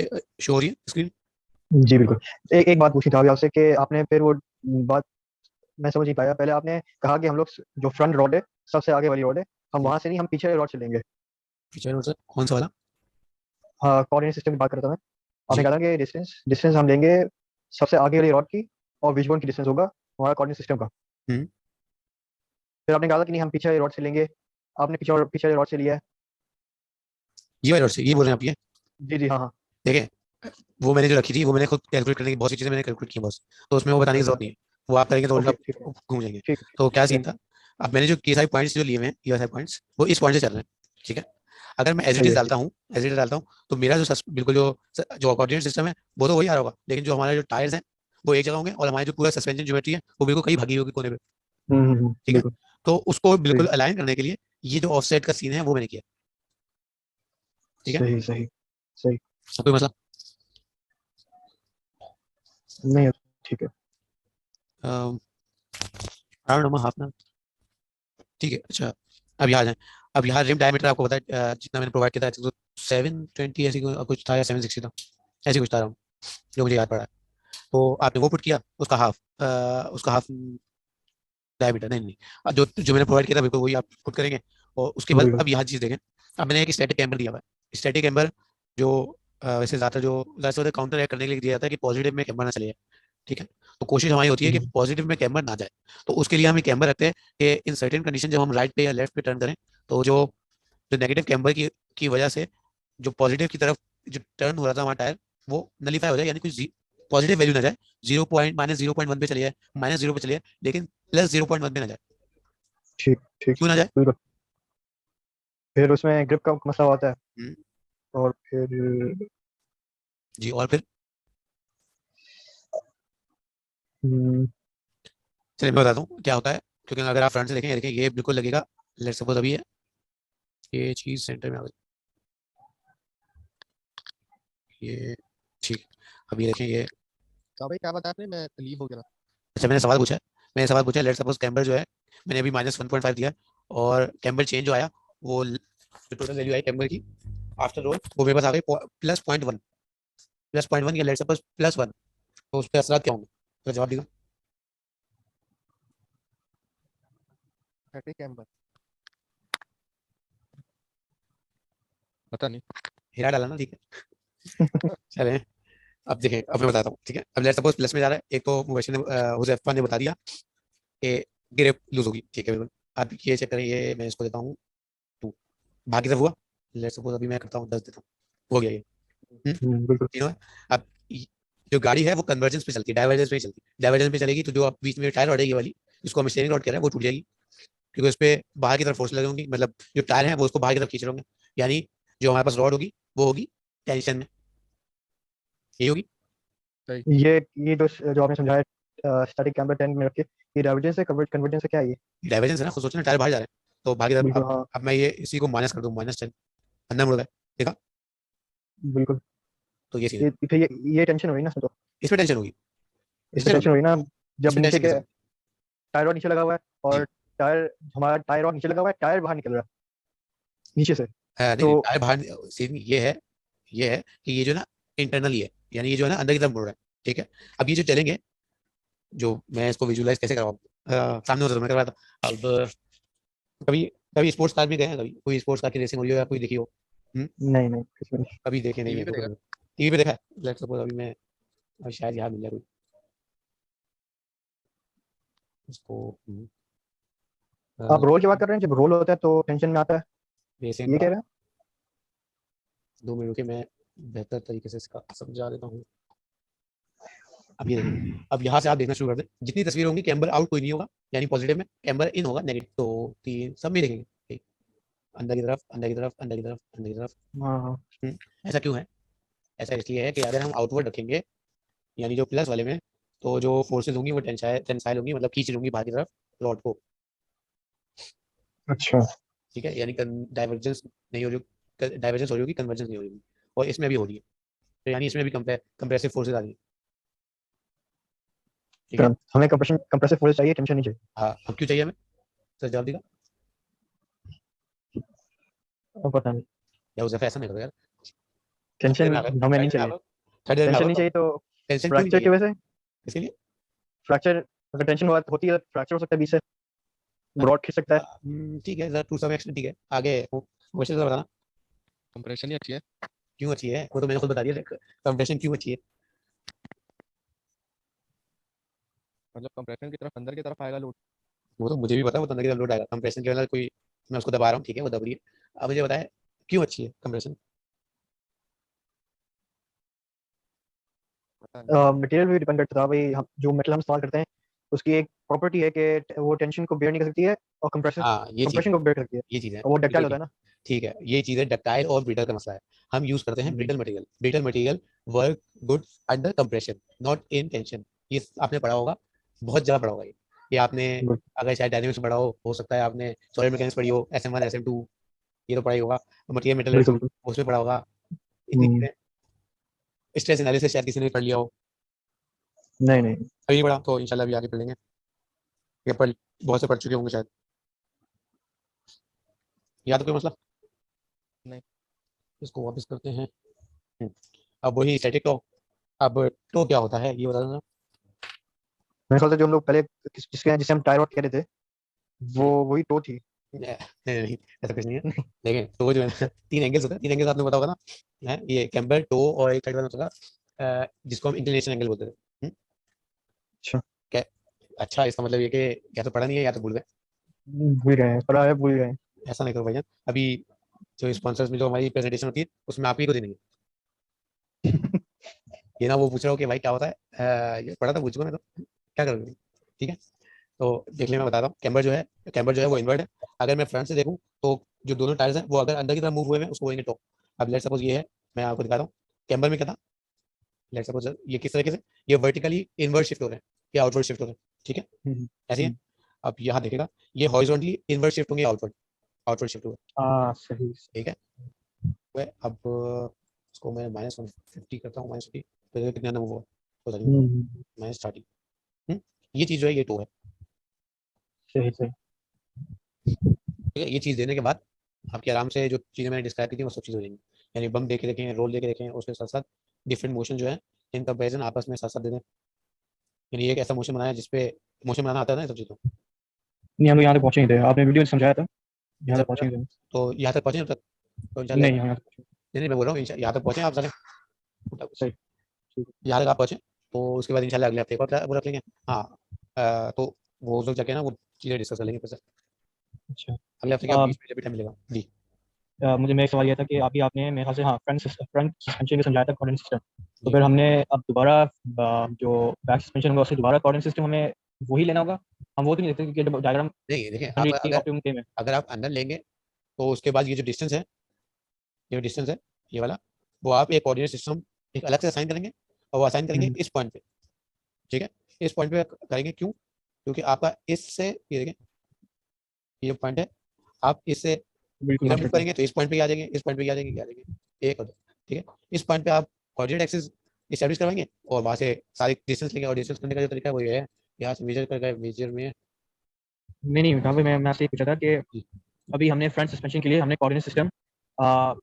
Show हो रही है स्क्रीन? जी बिल्कुल। एक एक बात पूछनी था अभी आपसे कि आपने फिर वो बात मैं समझ नहीं पाया। पहले आपने कहा कि हम लोग जो फ्रंट रोड है, सबसे आगे वाली रोड है, हम वहां से नहीं, हम पीछे वाली रोड से लेंगे। फीचर रोड सर, कौन सा वाला? हाँ, कोऑर्डिनेट सिस्टम की बात करता था मैं। आपने जी। कहा था कि डिस्टेंस डिस्टेंस हम लेंगे सबसे आगे वाली रोड की, और विशबोर्न की डिस्टेंस होगा हमारा कोऑर्डिनेट सिस्टम का। हम्म। फिर आपने कहा था कि नहीं, हम पीछे वाली रोड से लेंगे। आपने पीछे वाली रोड से लिया है। ये वाली रोड से, ये बोल रहे हैं आप ये? जी जी, हाँ हाँ। देखें, वो मैंने जो रखी थी वो मैंने खुद कैलकुलेट करने की बहुत सी चीजें मैंने कैलकुलेट की बस। तो उसमें वो बताने की अच्छा। जरूरत नहीं है। वो आप करेंगे तो उल्टा ओके, ठीक है। घूम जाएंगे। ठीक तो क्या है। सीन था, अब मैंने जो के सारे पॉइंट्स जो लिए हुए हैं, ये सारे पॉइंट्स वो इस पॉइंट से चल रहे हैं। ठीक है। अगर मैं एज इट सही इज है। डालता हूँ, एज इट इज डालता हूँ, तो मेरा जो बिल्कुल जो जो कोऑर्डिनेट सिस्टम है वो तो वही आ रहा होगा, लेकिन जो हमारे जो टायर्स हैं वो एक जगह होंगे, और हमारी जो पूरा सस्पेंशन ज्योमेट्री है वो बिल्कुल कहीं भागी होगी कोने पे। ठीक है। बिल्कुल। तो उसको सही बिल्कुल अलाइन करने के लिए ये जो ऑफसेट का सीन है वो मैंने किया। ठीक है। सही सही। सही। कोई मसला? नहीं है, ठीक है। अराउंड हाफ ना। ठीक है। अच्छा, अब यहाँ आ जाए। अब यहाँ रिम डायमीटर आपको पता है, जितना मैंने प्रोवाइड किया था तो 720 ऐसी कुछ था, या 760 था, ऐसी कुछ था जो मुझे याद पड़ा है। तो आपने वो पुट किया, उसका हाफ डायमीटर, नहीं नहीं, जो जो मैंने प्रोवाइड किया था बिल्कुल वही आप पुट करेंगे। और उसके बाद बिल्कुल। अब यहाँ चीज़ देखें। अब मैंने एक स्टैटिक कैम्बर दिया हुआ है। स्टैटिक कैम्बर जो वैसे ज़्यादा जो ज़्यादा काउंटर करने के लिए दिया जाता है कि पॉजिटिव में कैम्बर ना चले जाए। ठीक है। तो कोशिश हमारी होती है कि हम्म, पॉजिटिव में कैम्बर ना जाए। तो उसके लिए हम एक कैम्बर रखते हैं कि इन सर्टेन कंडीशन जब हम राइट पे या लेफ्ट पे टर्न करें, तो जो जो नेगेटिव कैम्बर की वजह से जो पॉजिटिव की तरफ जो टर्न हो रहा था हमारा टायर, वो नलीफाई हो जाए, यानी कुछ पॉजिटिव वैल्यू ना जाए। 0.-0.1 पे चले जाए, -0 पे चले जाए, लेकिन +0.1 पे ना जाए। ठीक ठीक। क्यों ना जाए? बिल्कुल। फिर उसमें ग्रिप का मसला होता है। हम्म, और फिर जी। और फिर हम्म, चलिए मैं बताता हूँ क्या होता है। क्योंकि अगर आप फ्रंट से देखें, ये देखें, ये बिल्कुल लगेगा। लेट्स सपोज अभी है ये चीज सेंटर में आ गई, ये ठीक। अब ये देखें ये। तो भाई क्या बताया आपने, मैं लीव हो गया था। अच्छा, मैंने सवाल पूछा, लेट्स सपोज कैम्बर जो है, मैंने अभी -1.5 दिया, और कैम्बर चेंज जो आया, वो जो टोटल वैल्यू आई कैम्बर की आफ्टर रोल, वो मेरे पास आ गई +0.1। +0.1 या लेट्स सपोज +1। तो उस पर असरात क्या होंगे? तो जवाब देगा। थर्टी कैम्बर, पता नहीं। हिला डाला ना, ठीक है। चले, अब देखें, अब मैं बताता हूँ। ठीक है। अब लेट्स सपोज प्लस में जा रहा है, एक तो मुबशिर ने हुज़ैफा ने बता दिया कि ग्रेप लूज होगी। ठीक है, बिल्कुल। अब ये चेक करें, ये मैं इसको देता हूँ 2, बाकी सब हुआ। लेट्स सपोज अभी मैं करता हूँ 10 देता हूँ, हो गया ये। हम्म, बिल्कुल। तीनों है। अब जो गाड़ी है वो कन्वर्जेंस पे चलती है, डाइवर्जेंस पे नहीं चलती। डाइवर्जेंस पे चलेगी तो जो आप बीच में टायर रॉड है ये वाली, जिसको हम स्टीयरिंग रॉड कह रहे हैं, वो टूट जाएगी। क्योंकि उस पर बाहर की तरफ फोर्स लगे होंगी, मतलब जो टायर है वो उसको बाहर की तरफ खींच रहे होंगे। यानी जो हमारे पास रॉड होगी वो होगी टेंशन में, यही होगी। सही। ये ये जो आपने समझाया स्टैटिक कैम्बर 10 में रख के, ये डाइवर्जेंस है, कन्वर्जेंस है, क्या है ये? डाइवर्जेंस है ना, खुद सोचो ना, टायर बाहर जा रहे हैं तो बाहर की तरफ। बिल्कुल, हाँ। अब मैं ये इसी को माइनस कर दूं, -10, अंदर मुड़ गए। देखा? बिल्कुल। तो ये चीज है। ये फिर ये टेंशन हुई ना इसमें तो। इसमें टेंशन होगी, इसमें इसमें टेंशन होगी, हुई ना, जब इसमें नीचे टेंशन के कैसे होगी? टायर और नीचे लगा हुआ है, जी। और टायर हमारा टायर और नीचे लगा हुआ है, टायर बाहर निकल रहा है नीचे से। नहीं नहीं, तो टायर बाहर, सीन ये है कि ये जो ना इंटरनली है, यानी ये जो है ना अंदर की तरफ मुड़ रहा है। ठीक है। अब ये जो चलेंगे, जो मैं इसको विजुलाइज कैसे करवाऊँ, सामने होता तो मैं करवाया था। अब कभी कभी स्पोर्ट्स कार में गए हैं, कभी कोई स्पोर्ट्स कार की रेसिंग हो रही हो या कोई देखी हो? हम्म? नहीं नहीं, इसमें नहीं। कभी देखे नहीं टीवी है पे तो देखा। कभी टीवी पे देखा है। लेट्स सपोज अभी मैं, अब शायद याद मिल जाए कोई उसको। आप रोल की बात कर रहे हैं, जब रोल होता है तो टेंशन में आता है, रेसिंग ये कह कार, रहे हैं? 2 मिनट के मैं बेहतर तरीके से इसका समझा देता हूँ। अब ये देखिए, अब यहाँ से आप देखना शुरू कर दें, जितनी तस्वीरें होंगी कैम्बर आउट कोई नहीं होगा, यानी पॉजिटिव में कैम्बर इन होगा, नेगेटिव तो 3 सब में देखेंगे। ठीक। अंदर की तरफ, अंदर की तरफ, अंदर की तरफ, अंदर की तरफ। हाँ हाँ। हम्म, ऐसा क्यों है? ऐसा इसलिए है कि अगर हम आउटवर्ड रखेंगे, यानी जो प्लस वाले में, तो जो फोर्सेज होंगी वो टेंसाइल होंगी, मतलब खींच लूंगी बाहर की तरफ रॉड को। अच्छा। ठीक है। यानी डाइवर्जेंस नहीं हो रही, डाइवर्जेंस हो रही होगी, कन्वर्जेंस नहीं हो रही होगी। और इसमें भी हो रही है, तो यानी इसमें भी कंप्रेसिव फोर्सेज आ रही है। ठीक तो है। हमें कंप्रेसिव फोर्स चाहिए, टेंशन नहीं चाहिए। हाँ, अब क्यों चाहिए हमें? सर जवाब देगा। पता नहीं। या उसे ऐसा नहीं करो यार। टेंशन हमें नहीं चाहिए, थर्ड ईयर में टेंशन आओ नहीं तो चाहिए तो टेंशन क्यों नहीं फ्रैक्चर की चाहिए? वजह से, इसके लिए फ्रैक्चर अगर टेंशन होती है फ्रैक्चर हो सकता है बीच से, ब्रॉड खिंच सकता है। ठीक है सर, टू सम एक्सटेंट ठीक है। आगे क्वेश्चन से बताना कंप्रेशन ही अच्छी है। क्यों अच्छी है, वो तो मैंने खुद बता दिया। कंप्रेशन क्यों अच्छी है? मतलब कंप्रेशन की तरफ अंदर की तरफ आएगा लोड। वो तो मुझे भी पता है, वो तो अंदर की तरफ लोड आएगा। कंप्रेशन के अंदर कोई, मैं उसको दबा रहा हूँ, ठीक है, वो दब रही है। अब मुझे बताया क्यों अच्छी है कंप्रेशन? पता नहीं। मटेरियल भी डिपेंड करता था भाई, हम जो मेटल हम इस्तेमाल करते हैं उसकी एक प्रॉपर्टी है कि वो टेंशन को बेयर नहीं कर सकती है और कंप्रेशन हाँ ये चीज़ कंप्रेशन है, को बेयर करती है, ये चीज़ है, और वो ये डक्टाइल होता ठीक है ना। ठीक है। ये चीज़ है, डक्टाइल और ब्रिटल का मसला है। हम यूज करते हैं hmm, brittle material. Brittle material work good under compression, not in tension. ये आपने पढ़ा होगा, बहुत जगह पढ़ा होगा ये आपने। बिल्कुल अगर शायद डायनेमिक्स में पढ़ा हो सकता है आपने सॉलिड मैकेनिक्स पढ़ी हो, SM1 SM2, ये तो पढ़ा ही होगा। मटेरियल मेटलर्जी बिल्कुल। उसमें पढ़ा होगा। इतनी हम्म, चीज़ें, स्ट्रेस एनालिसिस शायद किसी ने पढ़ लिया हो। नहीं नहीं। अभी नहीं पढ़ा तो इंशाल्लाह भी आगे पढ़ लेंगे, ये पढ़, बहुत से पढ़ चुके होंगे शायद। याद कोई मसला? नहीं। इसको वापस करते हैं। हम्म, अब वही स्टैटिक टो। अब टो क्या होता है ये बता देना। मेरे ख्याल से जो हम लोग पहले जिसे हम टायर रॉड कह रहे थे वो वही टो थी। नहीं नहीं नहीं, ऐसा कुछ नहीं है। देखिए टो जो है ना, तीन एंगल्स होते हैं। तीन एंगल्स आपने पता होगा ना, है ये कैम्बर टो और एक साइड वाला होता था जिसको हम इंक्लिनेशन एंगल बोलते थे। अच्छा, क्या? अच्छा, इसका मतलब ये कि या तो पढ़ा नहीं है या तो भूल गए। भूल गए हैं, पढ़ा है भूल गए हैं। ऐसा नहीं करो भैया। अभी जो स्पॉन्सर्स में जो हमारी प्रेजेंटेशन होती है उसमें आप ही को देंगे। ये ना वो पूछ रहा हो कि भाई क्या होता है, ये पढ़ा था, पूछो ना तो क्या करोगे? ठीक है, तो देख ले मैं बताता हूँ। कैम्बर जो है वो इनवर्ट है। अगर मैं फ्रंट से देखूँ तो जो दोनों टायर्स हैं वो अगर अंदर की तरफ मूव हुए हैं उसको बोलेंगे टॉप। अब लेट सपोज ये है, मैं आपको दिखाता हूँ। कैम्बर में क्या था, लेट सपोज ये किस तरीके से, ये वर्टिकली इनवर्ट शिफ्ट हो रहे हैं या आउटवर्ड शिफ्ट हो रहे हैं, ठीक है, हम्म, ऐसे ही है। हम्म, अब यहाँ देखेगा, ये हॉरिजॉन्टली इनवर्ट शिफ्ट होंगे, आउटवर्ड आउटवर्ड शिफ्ट हुए, हाँ सही ठीक है। अब इसको मैं -150 करता हूँ, -50 तो ये कितना मूव हुआ, -30। ये चीज़ जो है ये टो है, सही सही। ठीक है। ये चीज़ देने के बाद आपकी आराम से जो चीज़ें मैंने डिस्क्राइब की थी वो सब चीज़ हो जाएंगी। यानी बम दे के देखें, रोल दे के देखें, उसके साथ साथ डिफरेंट मोशन जो है इन कंपेरिजन आपस में साथ साथ दे दें। यानी एक ऐसा मोशन बनाया जिसपे मोशन बनाना आता है ना, ये सब चीज़ों। नहीं हम लोग यहाँ तक पहुंचे नहीं थे, आपने वीडियो में समझाया था, यहाँ अच्छा तक पहुंचे नहीं थे। तो यहाँ तक पहुँचे अब तक, तो इंशाल्लाह नहीं यहाँ तक पहुंचे। नहीं नहीं, मैं बोल रहा हूँ यहाँ तक पहुँचे आप सारे, सही ठीक है। यहाँ तक आप पहुँचे तो उसके बाद इंशाल्लाह अगले हफ्ते एक और वो रख लेंगे। हाँ, तो वो लोग जाके ना वो चीज़ें डिस्कस कर लेंगे फिर से। अच्छा। अगले हफ्ते के अ, बीच में जब भी टाइम मिलेगा जी। मुझे मेरा एक सवाल ये था कि अभी आपने मेरे ख्याल से हाँ फ्रंट सस्पेंशन में समझाया था कोऑर्डिनेट सिस्टम, तो जी फिर हमने अब दोबारा जो बैक सस्पेंशन होगा उससे दोबारा कोऑर्डिनेट सिस्टम हमें वही लेना होगा। हम वो तो नहीं देखते कि डायग्राम नहीं, देखिए आप जनरेट की अगर ऑप्टिमम में। अगर आप अंदर लेंगे तो उसके बाद ये जो डिस्टेंस है, ये डिस्टेंस है, ये वाला, वो आप एक कोऑर्डिनेट सिस्टम एक अलग से असाइन करेंगे और वो असाइन करेंगे हम्म, इस पॉइंट पे, ठीक है। इस पॉइंट पे करेंगे क्यों? क्योंकि आपका इससे, ये देखें, ये पॉइंट है, आप इससे बिल्कुल इधर हाँ मूव बिल्कुल। करेंगे तो इस पॉइंट पे आ जाएंगे, इस पॉइंट पे आ जाएंगे, क्या आ जाएंगे, एक और दो, ठीक है। इस पॉइंट पे आप कोऑर्डिनेट एक्सिस इस्टेब्लिश करवाएंगे और वहां से सारी डिस्टेंस लेंगे। और डिस्टेंस करने का जो तरीका है वो ये है, यहाँ से मेजर करके मेजर में नहीं कहाँ पे मैं आपसे ये पूछा था कि जी, अभी हमने फ्रंट सस्पेंशन के लिए हमने कोऑर्डिनेट सिस्टम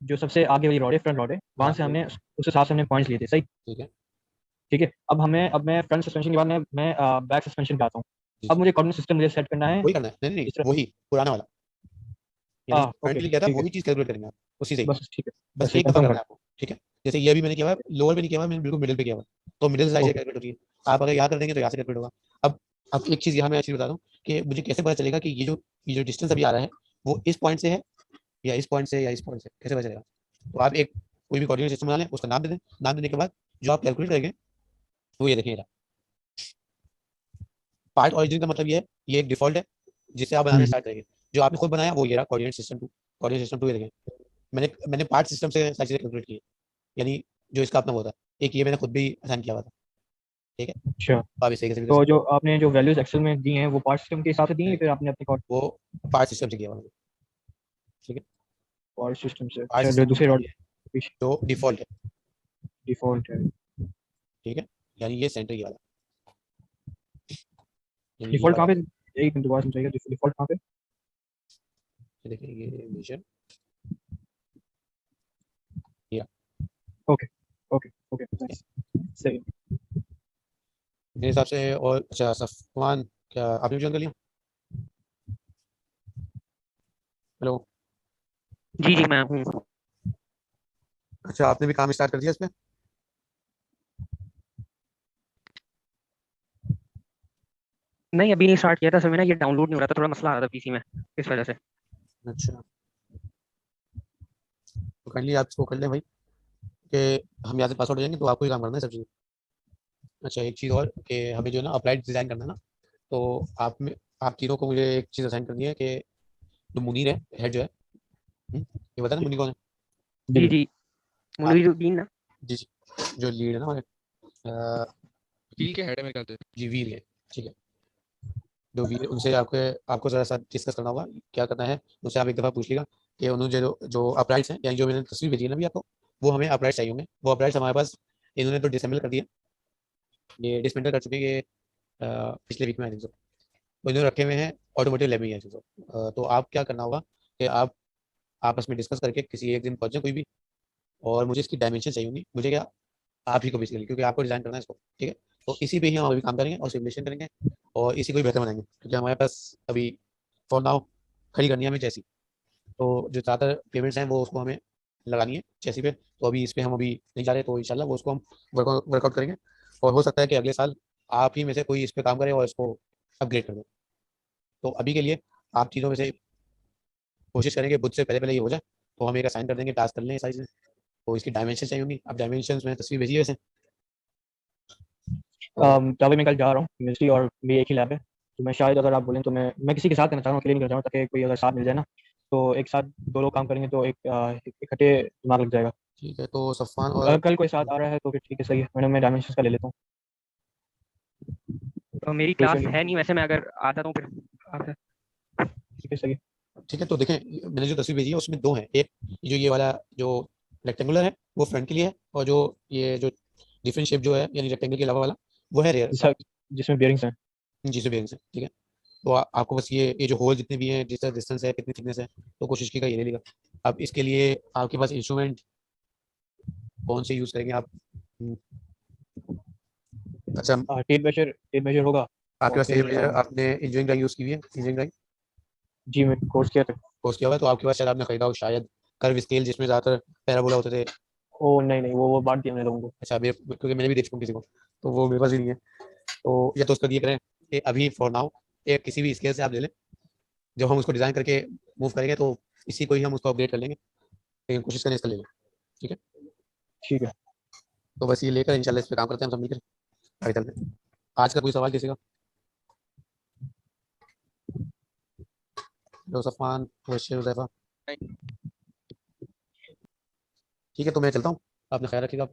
जो सबसे आगे वाली रॉड है फ्रंट रॉड है वहां हाँ से हमने उस हिसाब से हमने पॉइंट्स लिए थे सही। ठीक है ठीक है, अब मैं फ्रंट सस्पेंशन के बाद मैं बैक सस्पेंशन पे आता हूँ। जी अब जी, मुझे कोऑर्डिनेट सिस्टम मुझे सेट करना है वही करना है, नहीं नहीं नहीं, इस तरह। वही पुराना वाला, यानी जो फ्रंट ओके में लिखा था ठीक है, वही चीज कैलकुलेट करेंगे आप, उसी से ही। बस ठीक है, बस बस ये एक दफा कंफर्म करना कर। है आपको, ठीक है। जैसे ये भी मैंने किया हुआ है, लोअर पे नहीं किया हुआ है, मैंने बिल्कुल मिडिल पे किया हुआ है, तो मिडिल साइड से ओके। कैलकुलेट होती है। आप अगर यहाँ कर देंगे तो यहाँ से कैलकुलेट होगा। अब एक चीज यहाँ मैं अच्छी बता दूँ कि मुझे कैसे पता चलेगा कि ये जो डिस्टेंस अभी आ रहा है वो इस पॉइंट से है या इस पॉइंट से या इस पॉइंट से, कैसे पता चलेगा? तो आप एक कोई भी कोऑर्डिनेट सिस्टम बना लें, उसका नाम दे दें। नाम देने के बाद जो आप कैलकुलेट करेंगे वो ये देखिएगा। पार्ट ऑरिजिन का मतलब ये है, ये एक डिफॉल्ट है जिसे आप बनाने हम्म, स्टार्ट करेंगे। जो आपने खुद बनाया वो ये रहा, कोऑर्डिनेट सिस्टम 2 ये देखें। मैंने पार्ट सिस्टम से सारी चीजें कैलकुलेट की है, यानी जो इसका अपना होता है, एक ये मैंने खुद भी असाइन किया हुआ था, ठीक है। अच्छा। तो आप इस तरीके से भी कर तो सकते जो आपने जो वैल्यूज एक्सेल में दी हैं वो पार्ट सिस्टम के हिसाब से दी हैं हैं। या फिर आपने अपने वो पार्ट सिस्टम से किया हुआ है, ठीक है। पार्ट सिस्टम से, पार्ट अच्छा जो सिस्टम का दूसरे मतलब रॉड ये है जो डिफॉल्ट है, डिफॉल्ट है। ठीक है। यानी ये सेंटर ये वाला, यानी ये डिफॉल्ट वाला, कहाँ पे, एक मिनट दोबारा समझाइएगा, डिफॉल्ट कहाँ पे। ये देखिए ये मेजर, ये ओके ओके ओके नाइस सही मेरे हिसाब से। और अच्छा सफवान, क्या आपने भी ज्वाइन कर लिया? हेलो। जी जी मैं हूँ। अच्छा, आपने भी काम स्टार्ट कर दिया इस पे? नहीं अभी नहीं स्टार्ट किया था, असल में ना ये डाउनलोड नहीं हो रहा था, थोड़ा मसला आ रहा था पीसी में, इस वजह से। अच्छा, तो काइंडली आप इसको कर लें भाई, कि हम यहाँ से पासवर्ड हो जाएंगे तो आपको ही काम करना है सब चीज़। अच्छा, एक चीज़ और कि हमें जो है ना अप्लाइड डिज़ाइन करना है ना, तो आप तीनों को मुझे एक चीज़ असाइन करनी है कि जो मुनीर है, हेड जो है, ये बता ना मुनीर कौन है? जी जी जी आप मुनीरुद्दीन ना। जी जी, जो लीड है ना हमारे, वकील के हेड है मेरे ख्याल से। जी वीर है, ठीक है। जो वीर, उनसे आपको ज़रा सा डिस्कस करना होगा क्या करना है। उनसे आप एक दफ़ा पूछ लीजिएगा कि उन्होंने जो जो अपराइट्स हैं, यानी जो मैंने तस्वीर भेजी है ना अभी आपको, वो हमें अपराइट्स चाहिए होंगे। वो अपराइट्स हमारे पास इन्होंने तो डिसम्बल कर दिया, ये डिसमेंटल कर चुके हैं, ये पिछले वीक में आई थिंक सो। वो इन्होंने रखे हुए हैं ऑटोमोटिव लैब में ही आई थिंक सो। तो आप क्या करना होगा कि आप आपस में डिस्कस करके किसी एक दिन पहुँचे कोई भी, और मुझे इसकी डायमेंशन चाहिए होंगी, मुझे क्या, आप ही को बेसिकली, क्योंकि आपको डिज़ाइन करना है इसको, ठीक है। तो इसी पे ही हम अभी काम करेंगे और सिमुलेशन करेंगे और इसी को ही बेहतर बनाएंगे, क्योंकि हमारे पास अभी फॉर नाउ खड़ी करनी है हमें चैसी। तो जो ज़्यादातर पेमेंट्स हैं वो उसको हमें लगानी है चैसी पे, तो अभी इस पे हम अभी नहीं जा रहे, तो इंशाल्लाह वो उसको हम वर्कआउट करेंगे। और हो सकता है कि अगले साल आप ही में से कोई इस पे काम करे और इसको अपग्रेड कर दे। तो अभी के लिए आप तीनों में से कोशिश करेंगे बुध से पहले पहले ये हो जाए, तो हम एक असाइन कर देंगे, टास्क कर लें ये सारी चीज़ें। तो इसकी डायमेंशन चाहिए होंगी, अब डायमेंशन में तस्वीर भेजी है वैसे। और तभी मैं कल जा रहा हूँ केमिस्ट्री और भी एक ही लैब है, तो मैं शायद अगर आप बोलें तो मैं किसी के साथ करना चाह रहा हूँ, अकेले नहीं करना चाह रहा हूँ, ताकि कोई अगर साथ मिल जाए ना तो एक साथ दो लोग काम करेंगे तो इकट्ठे दिमाग लग जाएगा। ठीक है, तो सफ़ान अगर और कल कोई साथ आ रहा है तो फिर ठीक है सही है, मैं डायमेंशन का ले लेता हूँ। तो मेरी कोई क्लास इशू नहीं, है नहीं वैसे, मैं अगर आता हूँ फिर ठीक है सही है। ठीक है, तो देखें मैंने जो तस्वीर भेजी है उसमें दो हैं। एक जो ये वाला जो रेक्टेंगुलर है वो फ्रंट के लिए है, और जो ये जो डिफरेंट शेप जो है यानी रेक्टेंगल के अलावा वाला, वो है रेयर का। जिसमें बियरिंग्स हैं। जी से बेरिंग से, ठीक है। तो आपको बस ये जो होल जितने भी हैं, जितना डिस्टेंस है, कितनी थिकनेस है, तो कोशिश कीजिएगा ये ले लेगा। अब इसके लिए आपके पास इंस्ट्रूमेंट कौन से यूज़ करेंगे आप? हम्म, अच्छा, टेप मेजर होगा आपके और पास फिर आपने इंजीनियरिंग ड्राइंग यूज़ की हुई है? इंजीनियरिंग ड्राइंग जी मैं कोर्स किया था। कोर्स किया हुआ है, तो आपके पास शायद आपने खरीदा हो शायद कर्व स्केल, जिसमें ज़्यादातर पैराबोला होते थे। ओ नहीं नहीं वो बांट दिया मैंने लोगों को। अच्छा, मेरे, क्योंकि मैंने भी देख चुका हूँ किसी को, तो वो मेरे पास भी नहीं है। तो या तो उसका ये करें कि अभी फॉर नाउ एक किसी भी स्केल से आप ले लें, जब हम उसको डिज़ाइन करके मूव करेंगे तो इसी को ही हम उसको अपडेट कर लेंगे, लेकिन कोशिश करें इसका ले लें, ठीक है। ठीक है। तो बस ये लेकर इंशाल्लाह इस पे काम करते हैं हम सब मिलकर, आगे चलते हैं। आज का कोई सवाल किसी का? लो सफ़ान, वैसे हुज़ैफ़ा, नहीं। ठीक है, तो मैं चलता हूँ, आपने ख्याल रखिएगा।